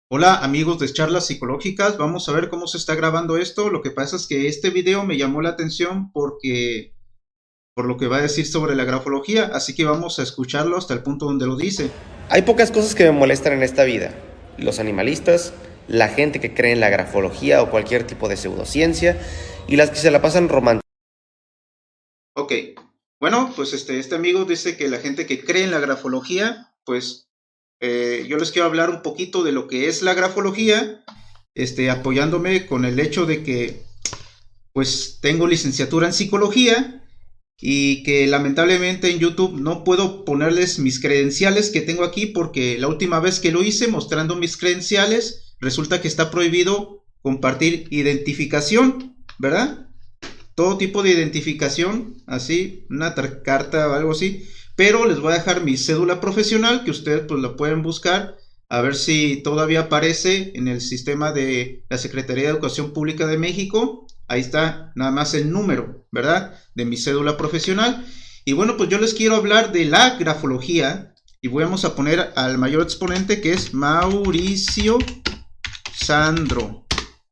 Hola amigos de charlas psicológicas, vamos a ver cómo se está grabando esto. Lo que pasa es que este video me llamó la atención por lo que va a decir sobre la grafología, así que vamos a escucharlo hasta el punto donde lo dice. Hay pocas cosas que me molestan en esta vida. Los animalistas, la gente que cree en la grafología o cualquier tipo de pseudociencia y las que se la pasan románticas. Ok, bueno, pues este amigo dice que la gente que cree en la grafología, pues yo les quiero hablar un poquito de lo que es la grafología, apoyándome con el hecho de que pues tengo licenciatura en psicología y que lamentablemente en YouTube no puedo ponerles mis credenciales que tengo aquí porque la última vez que lo hice mostrando mis credenciales resulta que está prohibido compartir identificación, ¿verdad? Todo tipo de identificación, así, una carta o algo así, pero les voy a dejar mi cédula profesional que ustedes pues la pueden buscar a ver si todavía aparece en el sistema de la Secretaría de Educación Pública de México. Ahí está nada más el número, ¿verdad? De mi cédula profesional. Y bueno, pues yo les quiero hablar de la grafología y vamos a poner al mayor exponente que es Mauricio Sandro,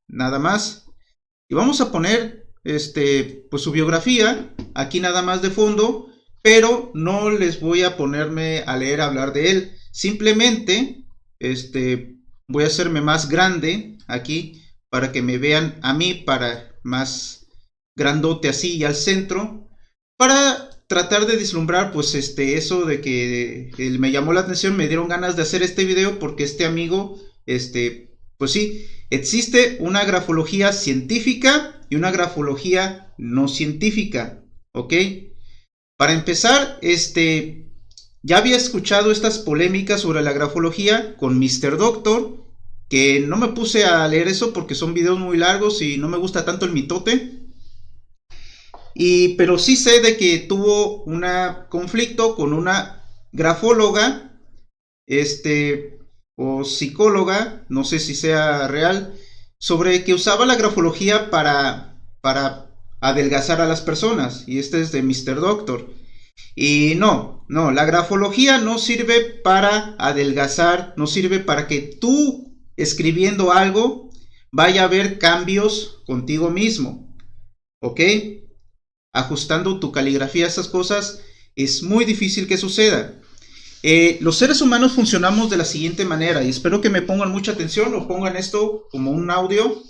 nada más. Y vamos a poner pues su biografía aquí nada más de fondo, pero no les voy a ponerme a leer a hablar de él. Simplemente voy a hacerme más grande aquí para que me vean a mí, para más grandote así y al centro, para tratar de vislumbrar pues eso de que me llamó la atención, me dieron ganas de hacer este video porque este amigo pues sí, existe una grafología científica y una grafología no científica, ¿ok? Para empezar, ya había escuchado estas polémicas sobre la grafología con Mr. Doctor, que no me puse a leer eso porque son videos muy largos y no me gusta tanto el mitote. Pero sí sé de que tuvo un conflicto con una grafóloga, o psicóloga, no sé si sea real, sobre que usaba la grafología para adelgazar a las personas. Y este es de Mr. Doctor. Y no, la grafología no sirve para adelgazar, no sirve para que tú escribiendo algo vaya a haber cambios contigo mismo, ¿ok? Ajustando tu caligrafía a esas cosas es muy difícil que suceda. Los seres humanos funcionamos de la siguiente manera y espero que me pongan mucha atención o pongan esto como un audio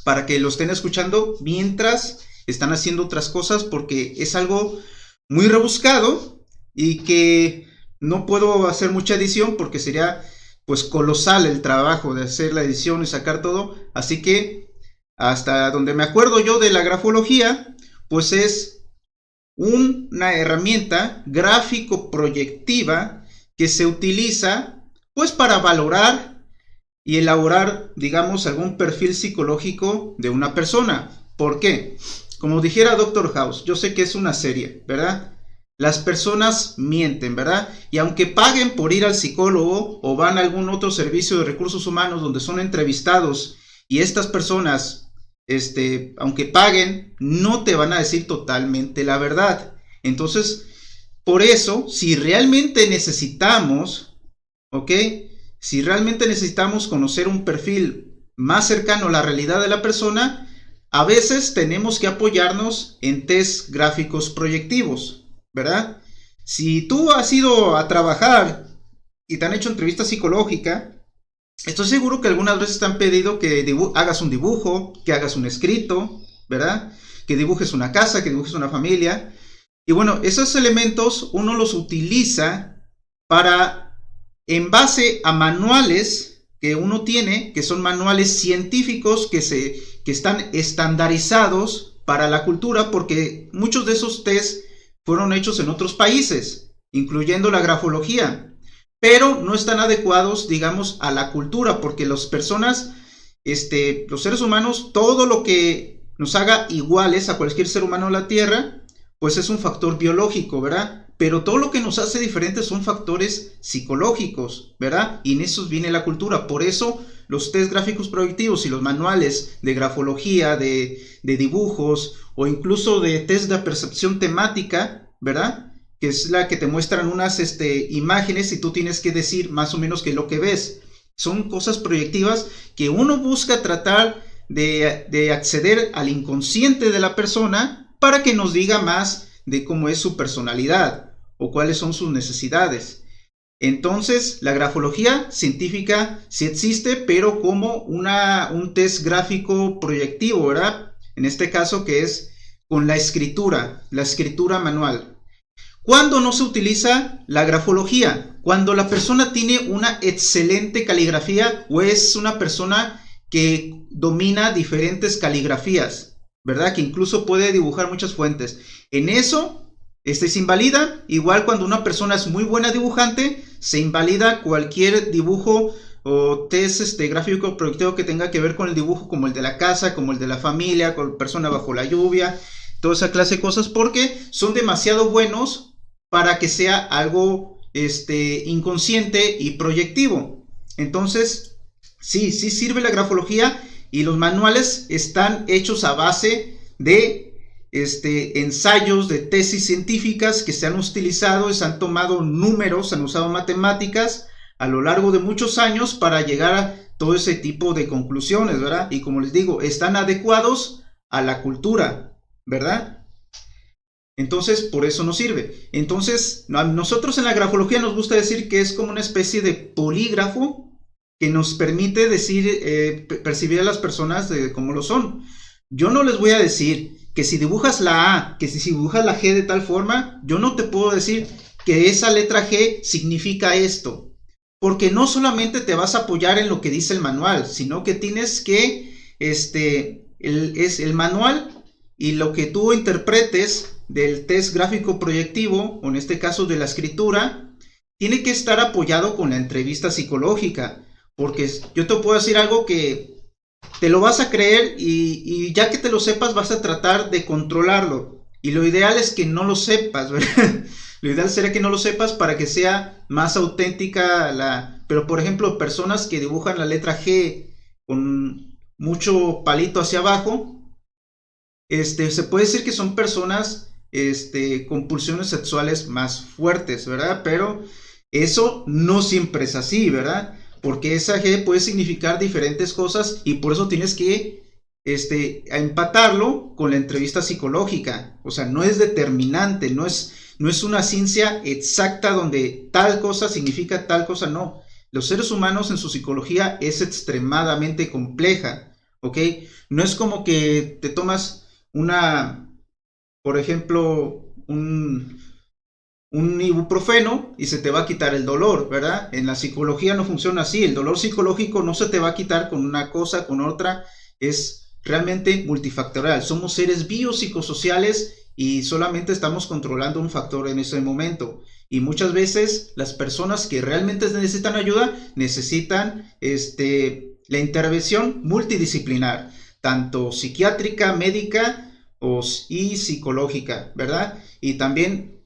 para que lo estén escuchando mientras están haciendo otras cosas porque es algo muy rebuscado y que no puedo hacer mucha edición porque sería pues colosal el trabajo de hacer la edición y sacar todo, así que hasta donde me acuerdo yo de la grafología pues es una herramienta gráfico proyectiva que se utiliza pues para valorar y elaborar digamos algún perfil psicológico de una persona. ¿Por qué? Como dijera Doctor House, yo sé que es una serie, ¿verdad? Las personas mienten, ¿verdad? Y aunque paguen por ir al psicólogo o van a algún otro servicio de recursos humanos donde son entrevistados y estas personas, aunque paguen, no te van a decir totalmente la verdad. Entonces, por eso, si realmente necesitamos, ¿ok? Si realmente necesitamos conocer un perfil más cercano a la realidad de la persona, a veces tenemos que apoyarnos en test gráficos proyectivos, ¿verdad? Si tú has ido a trabajar y te han hecho entrevista psicológica, estoy seguro que algunas veces te han pedido que hagas un dibujo, que hagas un escrito, ¿verdad? Que dibujes una casa, que dibujes una familia. Y bueno, esos elementos uno los utiliza para, en base a manuales que uno tiene, que son manuales científicos que están estandarizados para la cultura, porque muchos de esos test fueron hechos en otros países, incluyendo la grafología, pero no están adecuados, digamos, a la cultura, porque las personas, los seres humanos, todo lo que nos haga iguales a cualquier ser humano en la Tierra, pues es un factor biológico, ¿verdad? Pero todo lo que nos hace diferentes son factores psicológicos, ¿verdad? Y en eso viene la cultura. Por eso los test gráficos proyectivos y los manuales de grafología, de dibujos o incluso de test de percepción temática, ¿verdad? Que es la que te muestran unas imágenes y tú tienes que decir más o menos qué es lo que ves. Son cosas proyectivas que uno busca tratar de acceder al inconsciente de la persona para que nos diga más de cómo es su personalidad o cuáles son sus necesidades. Entonces, la grafología científica sí existe, pero como un test gráfico proyectivo, ¿verdad? En este caso, que es con la escritura manual. ¿Cuándo no se utiliza la grafología? Cuando la persona tiene una excelente caligrafía o es una persona que domina diferentes caligrafías, ¿verdad? Que incluso puede dibujar muchas fuentes. En eso se invalida. Igual cuando una persona es muy buena dibujante, se invalida cualquier dibujo o test gráfico proyectivo que tenga que ver con el dibujo, como el de la casa, como el de la familia, con persona bajo la lluvia, toda esa clase de cosas, porque son demasiado buenos para que sea algo inconsciente y proyectivo. Entonces, sí sirve la grafología, y los manuales están hechos a base de ensayos, de tesis científicas que se han utilizado y se han tomado números, se han usado matemáticas a lo largo de muchos años para llegar a todo ese tipo de conclusiones, ¿verdad? Y como les digo, están adecuados a la cultura, ¿verdad? Entonces, por eso nos sirve. Entonces, nosotros en la grafología nos gusta decir que es como una especie de polígrafo que nos permite decir, percibir a las personas como lo son. Yo no les voy a decir que si dibujas la A, que si dibujas la G de tal forma, yo no te puedo decir que esa letra G significa esto, porque no solamente te vas a apoyar en lo que dice el manual, sino que tienes que, el manual y lo que tú interpretes del test gráfico proyectivo, o en este caso de la escritura, tiene que estar apoyado con la entrevista psicológica, porque yo te puedo decir algo que te lo vas a creer y ya que te lo sepas vas a tratar de controlarlo, y lo ideal es que no lo sepas, ¿verdad? Lo ideal sería que no lo sepas para que sea más auténtica pero por ejemplo, personas que dibujan la letra G con mucho palito hacia abajo, se puede decir que son personas con pulsiones sexuales más fuertes, ¿verdad? Pero eso no siempre es así, ¿verdad? Porque esa G puede significar diferentes cosas, y por eso tienes que empatarlo con la entrevista psicológica. O sea, no es determinante, no es una ciencia exacta donde tal cosa significa tal cosa, no. Los seres humanos en su psicología es extremadamente compleja, ¿ok? No es como que te tomas por ejemplo, un ibuprofeno y se te va a quitar el dolor, ¿verdad? En la psicología no funciona así. El dolor psicológico no se te va a quitar con una cosa, con otra. Es realmente multifactorial. Somos seres biopsicosociales y solamente estamos controlando un factor en ese momento. Y muchas veces las personas que realmente necesitan ayuda necesitan la intervención multidisciplinar, tanto psiquiátrica, médica y psicológica, ¿verdad? Y también,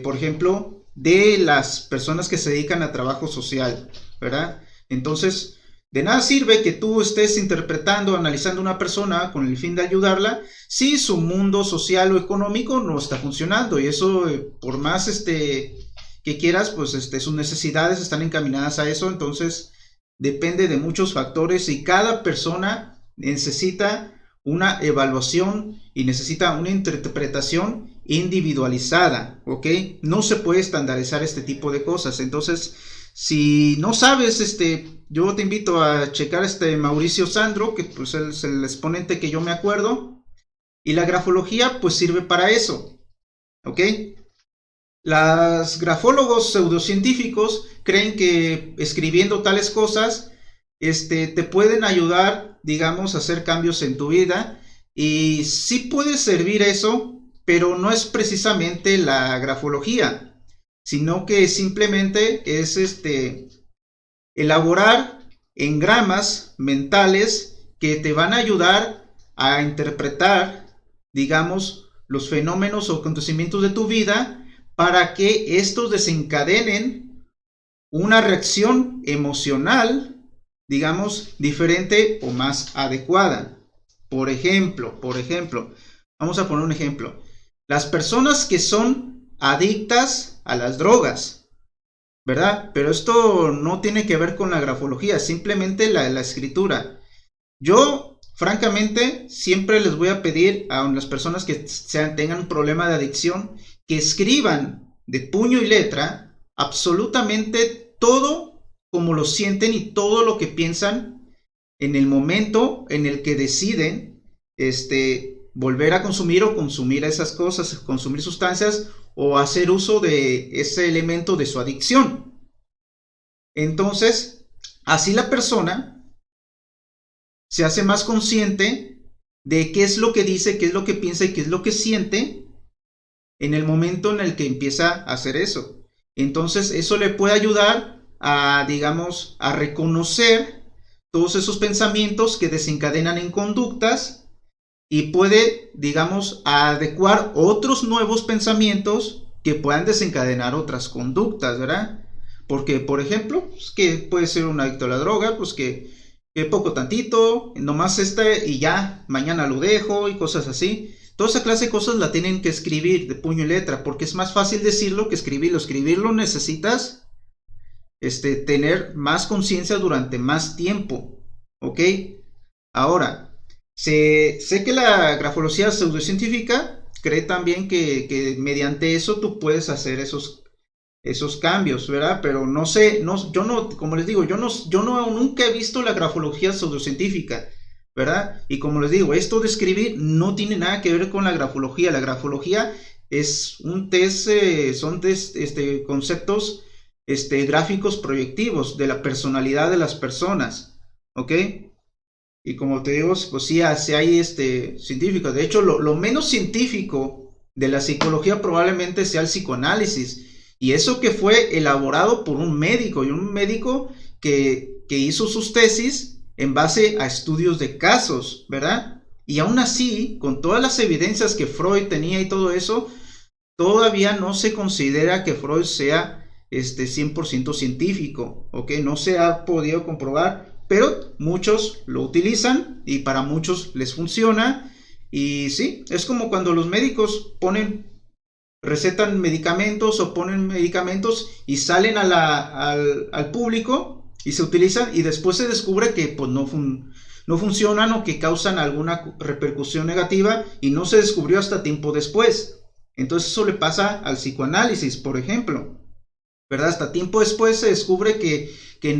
por ejemplo, de las personas que se dedican a trabajo social, ¿verdad? Entonces, de nada sirve que tú estés interpretando, analizando a una persona con el fin de ayudarla si su mundo social o económico no está funcionando, y eso, por más que quieras, pues sus necesidades están encaminadas a eso. Entonces, depende de muchos factores y cada persona necesita una evaluación y necesita una interpretación individualizada, ¿ok? No se puede estandarizar este tipo de cosas. Entonces, si no sabes, yo te invito a checar Mauricio Sandro, que pues es el exponente que yo me acuerdo, y la grafología pues sirve para eso, ¿ok? Los grafólogos pseudocientíficos creen que escribiendo tales cosas te pueden ayudar, digamos, a hacer cambios en tu vida, y sí puede servir eso, pero no es precisamente la grafología, sino que simplemente es elaborar engramas mentales que te van a ayudar a interpretar, digamos, los fenómenos o acontecimientos de tu vida para que estos desencadenen una reacción emocional, digamos, diferente o más adecuada. Por ejemplo, vamos a poner un ejemplo. Las personas que son adictas a las drogas, ¿verdad? Pero esto no tiene que ver con la grafología, simplemente la escritura. Yo, francamente, siempre les voy a pedir a las personas que tengan un problema de adicción que escriban de puño y letra absolutamente todo como lo sienten y todo lo que piensan en el momento en el que deciden volver a consumir o consumir esas cosas, consumir sustancias o hacer uso de ese elemento de su adicción. Entonces, así la persona se hace más consciente de qué es lo que dice, qué es lo que piensa y qué es lo que siente en el momento en el que empieza a hacer eso. Entonces, eso le puede ayudar a, digamos, a reconocer todos esos pensamientos que desencadenan en conductas y puede, digamos, adecuar otros nuevos pensamientos que puedan desencadenar otras conductas, ¿verdad? Porque, por ejemplo, pues, que puede ser un adicto a la droga, pues que poco tantito, nomás y ya, mañana lo dejo y cosas así. Toda esa clase de cosas la tienen que escribir de puño y letra, porque es más fácil decirlo que escribirlo. Escribirlo necesitas tener más conciencia durante más tiempo, ¿ok? Ahora, sé que la grafología pseudocientífica cree también que mediante eso tú puedes hacer esos cambios, ¿verdad? Pero no sé, yo no, como les digo, yo no nunca he visto la grafología pseudocientífica, ¿verdad? Y como les digo, esto de escribir no tiene nada que ver con la grafología. La grafología es un test, son conceptos gráficos proyectivos de la personalidad de las personas, ¿ok? Y como te digo, pues sí hay científicos. De hecho, lo menos científico de la psicología probablemente sea el psicoanálisis. Y eso que fue elaborado por un médico, y un médico que hizo sus tesis en base a estudios de casos, ¿verdad? Y aún así, con todas las evidencias que Freud tenía y todo eso, todavía no se considera que Freud sea 100% científico, ¿ok? No se ha podido comprobar, pero muchos lo utilizan y para muchos les funciona. Y sí, es como cuando los médicos recetan medicamentos o ponen medicamentos y salen al público y se utilizan y después se descubre que pues no funcionan o que causan alguna repercusión negativa y no se descubrió hasta tiempo después. Entonces eso le pasa al psicoanálisis, por ejemplo, ¿verdad? Hasta tiempo después se descubre que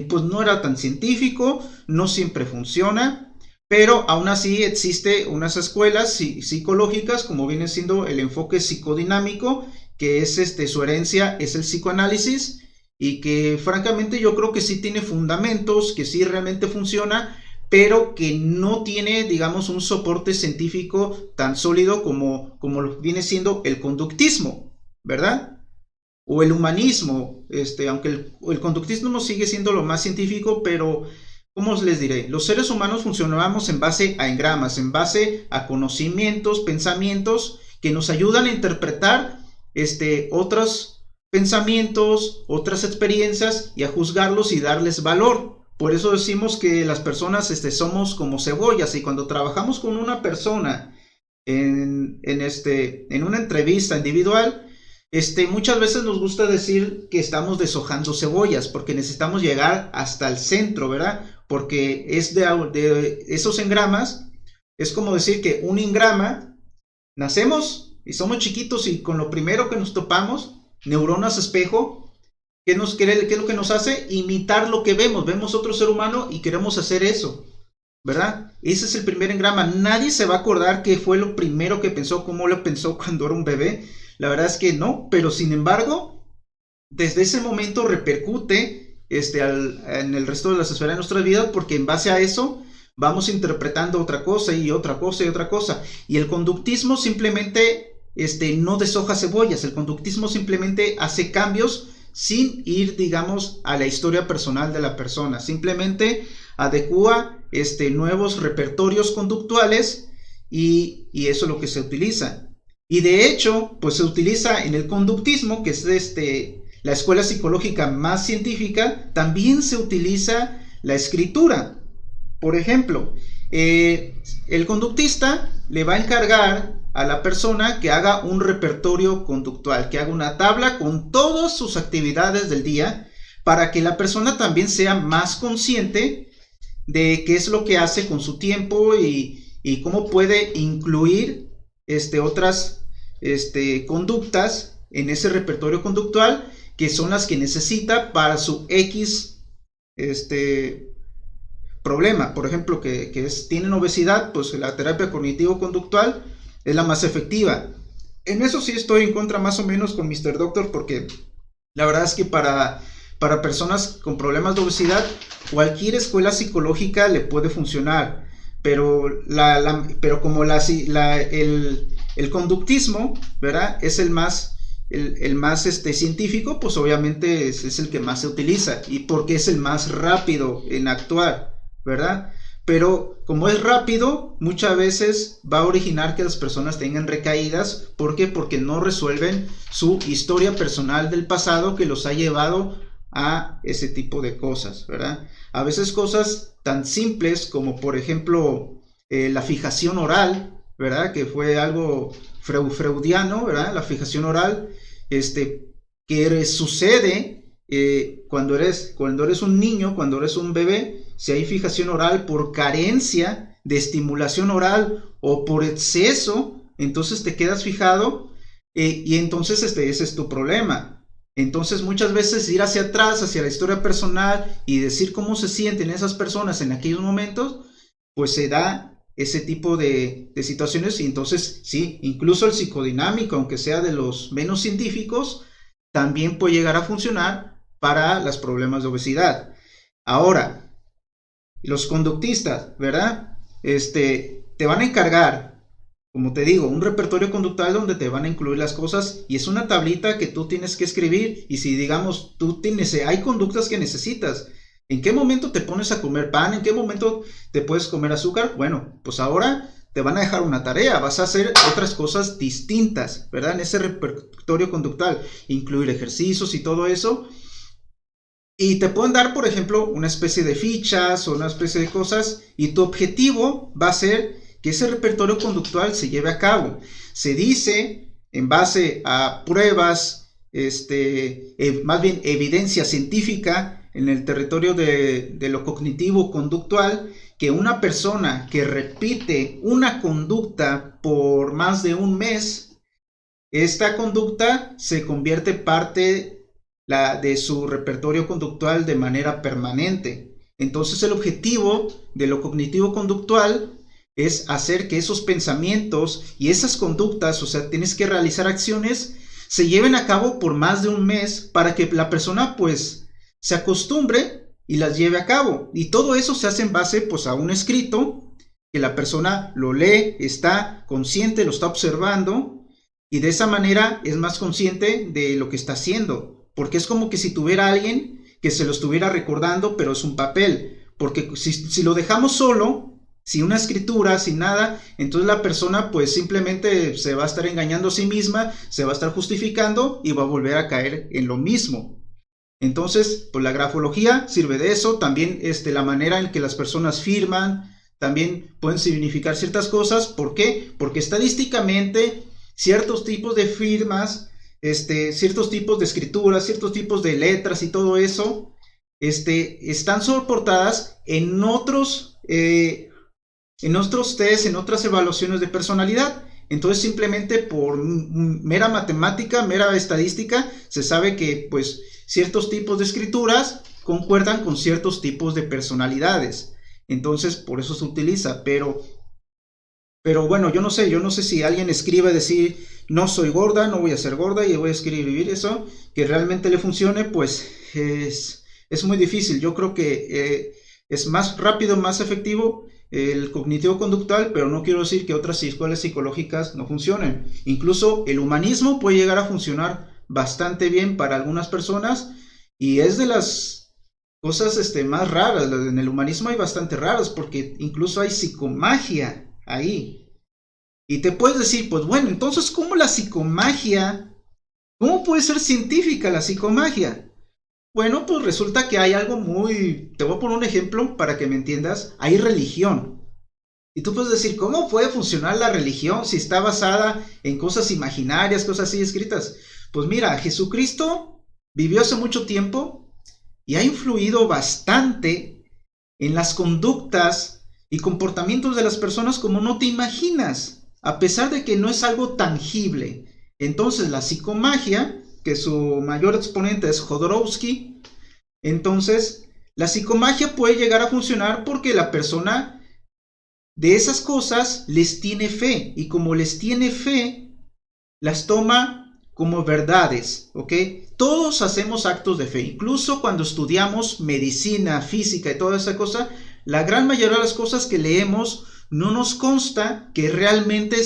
pues no era tan científico, no siempre funciona, pero aún así existe unas escuelas psicológicas como viene siendo el enfoque psicodinámico, que es su herencia es el psicoanálisis y que francamente yo creo que sí tiene fundamentos, que sí realmente funciona, pero que no tiene, digamos, un soporte científico tan sólido como viene siendo el conductismo, ¿verdad? O el humanismo, aunque el conductismo no sigue siendo lo más científico, pero ¿cómo les diré? Los seres humanos funcionamos en base a engramas, en base a conocimientos, pensamientos que nos ayudan a interpretar otros pensamientos, otras experiencias y a juzgarlos y darles valor. Por eso decimos que las personas somos como cebollas y cuando trabajamos con una persona en una entrevista individual, muchas veces nos gusta decir que estamos deshojando cebollas porque necesitamos llegar hasta el centro, ¿verdad? Porque es de esos engramas, es como decir que un engrama, nacemos y somos chiquitos y con lo primero que nos topamos, neuronas espejo, ¿qué es lo que nos hace? Imitar lo que vemos otro ser humano y queremos hacer eso, ¿verdad? Ese es el primer engrama. Nadie se va a acordar qué fue lo primero que pensó, cómo lo pensó cuando era un bebé. La verdad es que no, pero sin embargo, desde ese momento repercute en el resto de las esferas de nuestra vida, porque en base a eso vamos interpretando otra cosa y otra cosa y otra cosa. Y el conductismo simplemente no deshoja cebollas, el conductismo simplemente hace cambios sin ir, digamos, a la historia personal de la persona, simplemente adecua nuevos repertorios conductuales y eso es lo que se utiliza. Y de hecho, pues se utiliza en el conductismo, que es la escuela psicológica más científica, también se utiliza la escritura. Por ejemplo, el conductista le va a encargar a la persona que haga un repertorio conductual, que haga una tabla con todas sus actividades del día, para que la persona también sea más consciente de qué es lo que hace con su tiempo y cómo puede incluir otras conductas en ese repertorio conductual, que son las que necesita para su X problema. Por ejemplo, tienen obesidad, pues la terapia cognitivo-conductual es la más efectiva. En eso sí estoy en contra más o menos con Mr. Doctor, porque la verdad es que para personas con problemas de obesidad, cualquier escuela psicológica le puede funcionar, pero como el conductismo, ¿verdad?, es el más científico, pues obviamente es el que más se utiliza, y porque es el más rápido en actuar, ¿verdad? Pero como es rápido, muchas veces va a originar que las personas tengan recaídas. ¿Por qué? Porque no resuelven su historia personal del pasado que los ha llevado a ese tipo de cosas, ¿verdad? A veces cosas tan simples como, por ejemplo, la fijación oral, ¿verdad?, que fue algo freudiano, ¿verdad? La fijación oral, que sucede cuando eres un niño, cuando eres un bebé. Si hay fijación oral por carencia de estimulación oral o por exceso, entonces te quedas fijado, y entonces ese es tu problema. Entonces muchas veces ir hacia atrás, hacia la historia personal y decir cómo se sienten esas personas en aquellos momentos, pues se da ese tipo de situaciones. Y entonces sí, incluso el psicodinámico, aunque sea de los menos científicos, también puede llegar a funcionar para los problemas de obesidad. Ahora, los conductistas, ¿verdad? Te van a encargar, como te digo, un repertorio conductual donde te van a incluir las cosas, y es una tablita que tú tienes que escribir. Y si, digamos, hay conductas que necesitas, ¿en qué momento te pones a comer pan? ¿En qué momento te puedes comer azúcar? Bueno, pues ahora te van a dejar una tarea, vas a hacer otras cosas distintas, ¿verdad?, en ese repertorio conductual, incluir ejercicios y todo eso. Y te pueden dar, por ejemplo, una especie de fichas o una especie de cosas, y tu objetivo va a ser que ese repertorio conductual se lleve a cabo. Se dice, en base a pruebas, más bien evidencia científica en el territorio de lo cognitivo conductual, que una persona que repite una conducta por más de un mes, esta conducta se convierte parte de su repertorio conductual de manera permanente. Entonces el objetivo de lo cognitivo conductual es hacer que esos pensamientos y esas conductas, o sea, tienes que realizar acciones, se lleven a cabo por más de un mes, para que la persona pues se acostumbre y las lleve a cabo. Y todo eso se hace en base pues a un escrito que la persona lo lee, está consciente, lo está observando, y de esa manera es más consciente de lo que está haciendo. Porque es como que si tuviera alguien que se lo estuviera recordando, pero es un papel. Porque si lo dejamos solo, sin una escritura, sin nada, entonces la persona pues simplemente se va a estar engañando a sí misma, se va a estar justificando y va a volver a caer en lo mismo. Entonces, pues la grafología sirve de eso. También la manera en que las personas firman también pueden significar ciertas cosas. ¿Por qué? Porque estadísticamente ciertos tipos de firmas, ciertos tipos de escrituras, ciertos tipos de letras y todo eso, están soportadas en otros test, en otras evaluaciones de personalidad. Entonces simplemente por mera matemática, mera estadística, se sabe que pues ciertos tipos de escrituras concuerdan con ciertos tipos de personalidades. Entonces por eso se utiliza, pero bueno, yo no sé si alguien escribe decir no soy gorda, no voy a ser gorda y voy a escribir eso, que realmente le funcione, pues es muy difícil. Yo creo que es más rápido, más efectivo el cognitivo conductual, pero no quiero decir que otras escuelas psicológicas no funcionen. Incluso el humanismo puede llegar a funcionar bastante bien para algunas personas, y es de las cosas más raras. En el humanismo hay bastante raras, porque incluso hay psicomagia ahí. Y te puedes decir, pues bueno, entonces ¿cómo la psicomagia? ¿Cómo puede ser científica la psicomagia? Bueno, pues resulta que hay algo te voy a poner un ejemplo para que me entiendas. Hay religión. Y tú puedes decir, ¿cómo puede funcionar la religión si está basada en cosas imaginarias, cosas así escritas? Pues mira, Jesucristo vivió hace mucho tiempo, y ha influido bastante en las conductas y comportamientos de las personas como no te imaginas, a pesar de que no es algo tangible. Entonces la psicomagia, que su mayor exponente es Jodorowsky, entonces la psicomagia puede llegar a funcionar porque la persona de esas cosas les tiene fe, y como les tiene fe, las toma como verdades, ¿ok? Todos hacemos actos de fe, incluso cuando estudiamos medicina, física y toda esa cosa, la gran mayoría de las cosas que leemos no nos consta que realmente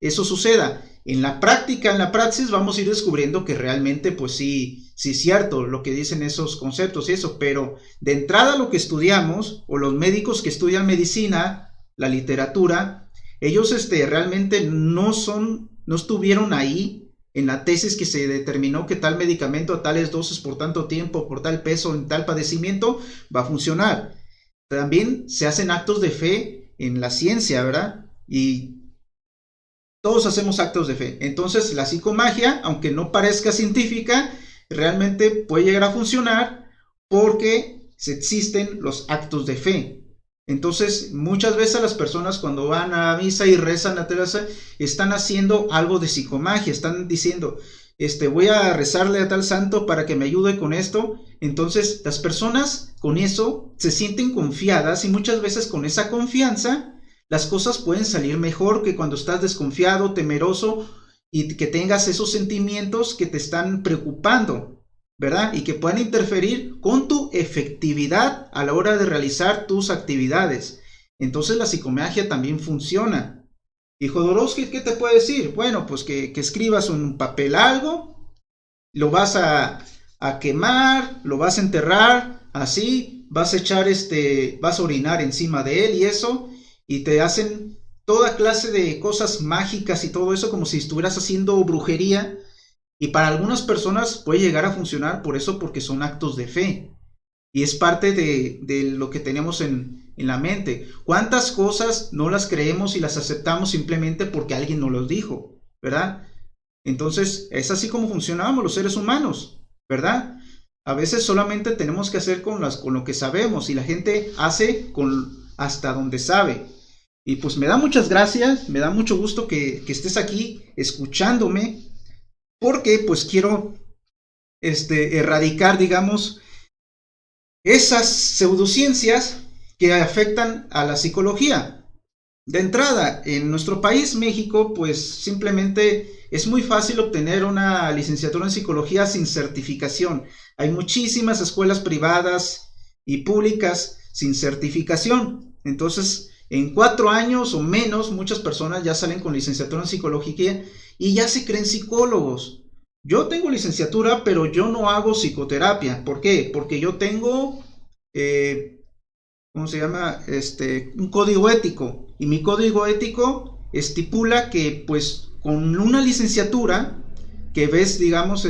eso suceda. En la práctica, en la praxis, vamos a ir descubriendo que realmente, pues sí es cierto lo que dicen esos conceptos y eso, pero de entrada lo que estudiamos, o los médicos que estudian medicina, la literatura, ellos realmente no estuvieron ahí en la tesis que se determinó que tal medicamento a tales dosis por tanto tiempo, por tal peso, en tal padecimiento, va a funcionar. También se hacen actos de fe en la ciencia, ¿verdad? Y todos hacemos actos de fe. Entonces la psicomagia, aunque no parezca científica, realmente puede llegar a funcionar porque existen los actos de fe. Entonces muchas veces las personas cuando van a misa y rezan a Teresa están haciendo algo de psicomagia, están diciendo, voy a rezarle a tal santo para que me ayude con esto. Entonces las personas con eso se sienten confiadas, y muchas veces con esa confianza las cosas pueden salir mejor que cuando estás desconfiado, temeroso, y que tengas esos sentimientos que te están preocupando, ¿verdad? Y que puedan interferir con tu efectividad a la hora de realizar tus actividades. Entonces la psicomagia también funciona. Y Jodorowsky, ¿qué te puede decir? Bueno, pues que escribas un papel algo, lo vas a quemar, lo vas a enterrar, así, vas a echar vas a orinar encima de él y eso, y te hacen toda clase de cosas mágicas y todo eso como si estuvieras haciendo brujería. Y para algunas personas puede llegar a funcionar por eso, porque son actos de fe. Y es parte de lo que tenemos en la mente. ¿Cuántas cosas no las creemos y las aceptamos simplemente porque alguien nos los dijo, ¿verdad? Entonces es así como funcionamos los seres humanos, ¿verdad? A veces solamente tenemos que hacer con lo que sabemos, y la gente hace hasta donde sabe. Y pues me da muchas gracias, me da mucho gusto que estés aquí escuchándome, porque pues quiero erradicar, digamos, esas pseudociencias que afectan a la psicología. De entrada, en nuestro país, México, pues simplemente es muy fácil obtener una licenciatura en psicología sin certificación. Hay muchísimas escuelas privadas y públicas sin certificación. Entonces, en 4 años o menos, muchas personas ya salen con licenciatura en psicología y ya se creen psicólogos. Yo tengo licenciatura, pero yo no hago psicoterapia. ¿Por qué? Porque yo tengo, ¿cómo se llama? Un código ético. Y mi código ético estipula que, pues, con una licenciatura que ves, digamos,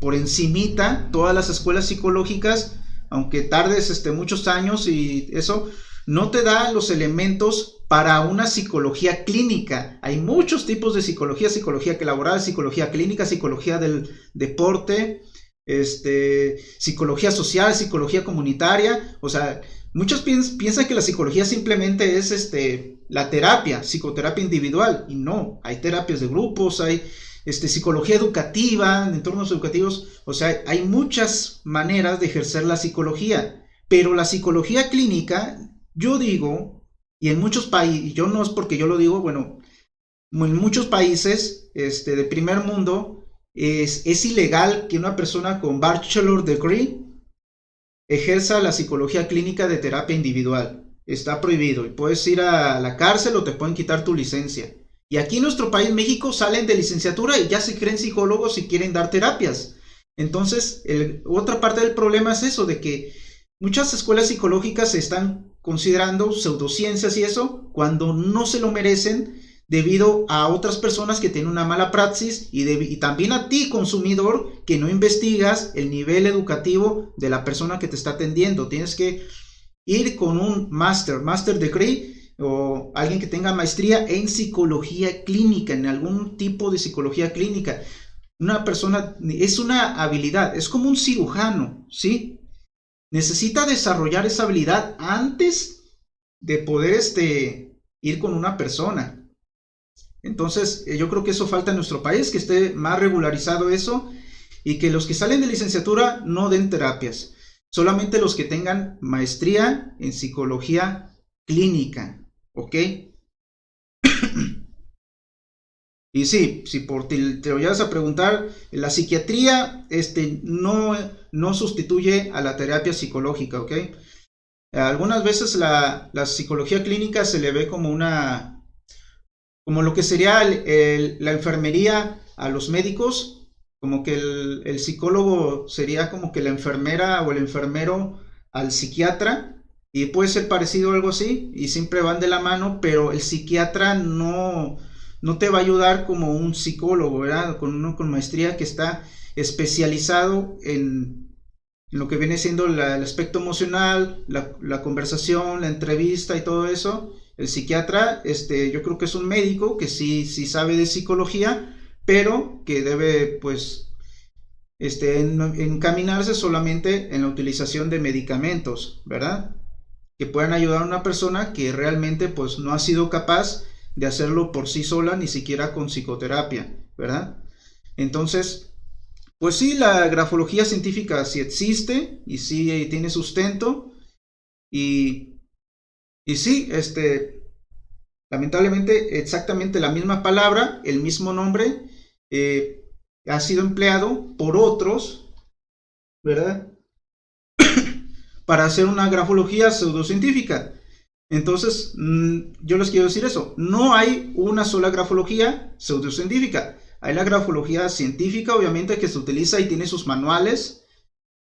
por encimita todas las escuelas psicológicas, aunque tardes muchos años y eso, no te da los elementos para una psicología clínica. Hay muchos tipos de psicología: psicología laboral, psicología clínica, psicología del deporte, psicología social, psicología comunitaria. O sea, muchos piensan que la psicología simplemente es la terapia, psicoterapia individual, y no, hay terapias de grupos, hay psicología educativa, en entornos educativos. O sea, hay muchas maneras de ejercer la psicología, pero la psicología clínica, yo digo, y en muchos países, yo no es porque yo lo digo, bueno, en muchos países de primer mundo es ilegal que una persona con bachelor degree ejerza la psicología clínica de terapia individual. Está prohibido, y puedes ir a la cárcel o te pueden quitar tu licencia. Y aquí en nuestro país, México, salen de licenciatura y ya se creen psicólogos y quieren dar terapias. Entonces, otra parte del problema es eso, de que muchas escuelas psicológicas se están considerando pseudociencias y eso, cuando no se lo merecen, debido a otras personas que tienen una mala praxis, y también a ti, consumidor, que no investigas el nivel educativo de la persona que te está atendiendo. Tienes que ir con un master degree, o alguien que tenga maestría en psicología clínica, en algún tipo de psicología clínica. Una persona, es una habilidad, es como un cirujano, ¿sí? necesita desarrollar esa habilidad antes de poder ir con una persona. Entonces, yo creo que eso falta en nuestro país, que esté más regularizado eso y que los que salen de licenciatura no den terapias, solamente los que tengan maestría en psicología clínica, ¿ok? Y sí, si por te lo llevas a preguntar, la psiquiatría no sustituye a la terapia psicológica, ¿ok? Algunas veces la psicología clínica se le ve como como lo que sería la enfermería a los médicos, como que el psicólogo sería como que la enfermera o el enfermero al psiquiatra, y puede ser parecido a algo así, y siempre van de la mano, pero el psiquiatra no te va a ayudar como un psicólogo, ¿verdad? Con uno con maestría que está especializado en lo que viene siendo el aspecto emocional, la conversación, la entrevista y todo eso. El psiquiatra, yo creo que es un médico que sí sabe de psicología, pero que debe, pues, encaminarse solamente en la utilización de medicamentos, ¿verdad? Que puedan ayudar a una persona que realmente, pues, no ha sido capaz de hacerlo por sí sola, ni siquiera con psicoterapia, ¿verdad? Entonces, pues sí, la grafología científica sí existe y sí tiene sustento y, y sí, lamentablemente exactamente la misma palabra, el mismo nombre, ha sido empleado por otros, ¿verdad? Para hacer una grafología pseudocientífica. Entonces, yo les quiero decir eso, no hay una sola grafología pseudocientífica. Hay la grafología científica, obviamente, que se utiliza y tiene sus manuales,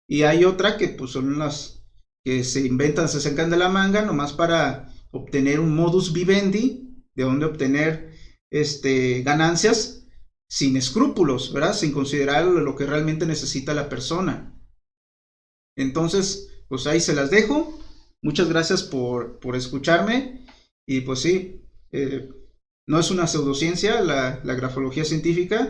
y hay otra que pues son las que se inventan, se sacan de la manga, nomás para obtener un modus vivendi, de donde obtener ganancias sin escrúpulos, ¿verdad? Sin considerar lo que realmente necesita la persona. Entonces, pues ahí se las dejo. Muchas gracias por escucharme. Y pues sí, no es una pseudociencia la grafología científica.